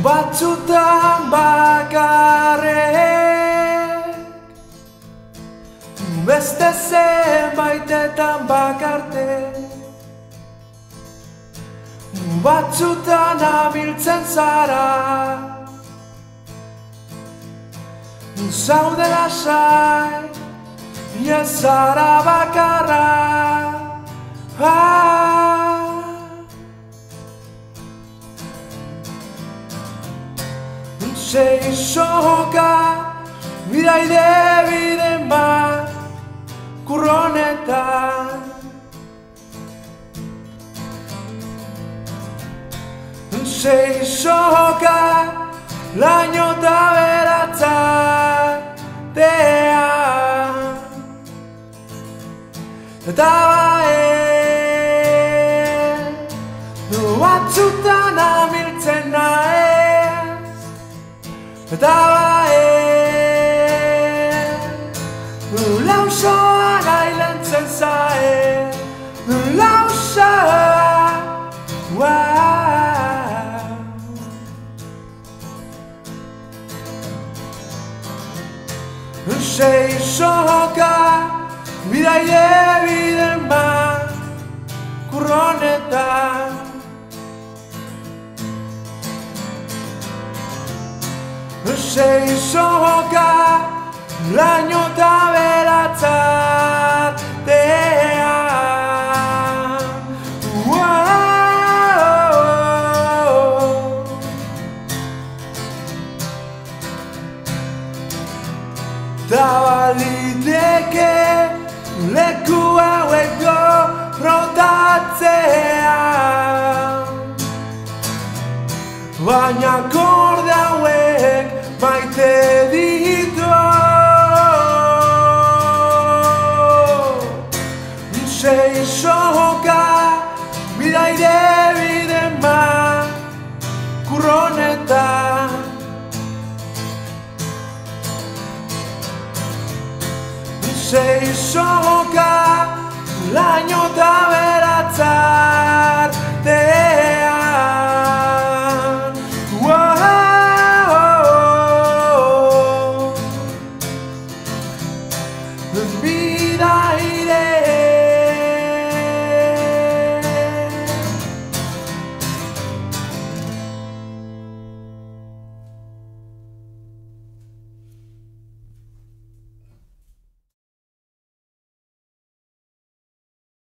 batzutan bakarrek, beste zenbaitetan bakarte, batzutan abiltzen zara, zaude lasai, ez zara bakarra. Sei soka, bidaide biden bat, kurronetan. Sei soka, laino eta beratzatean. Eta batzutan amiltzen nahez, eta lausoa gailentzen zaez, lausoa. Sei soka, bidaide biden bat, kurronetan. Sei soka, laino eta beratzatean. Ta baliteke leku haueko rotatzean, baina akorde hauek maite ditu. Sei soka, bidaide biden bat, kurronetan. Sei soka, laino eta beratzatean. Bidaide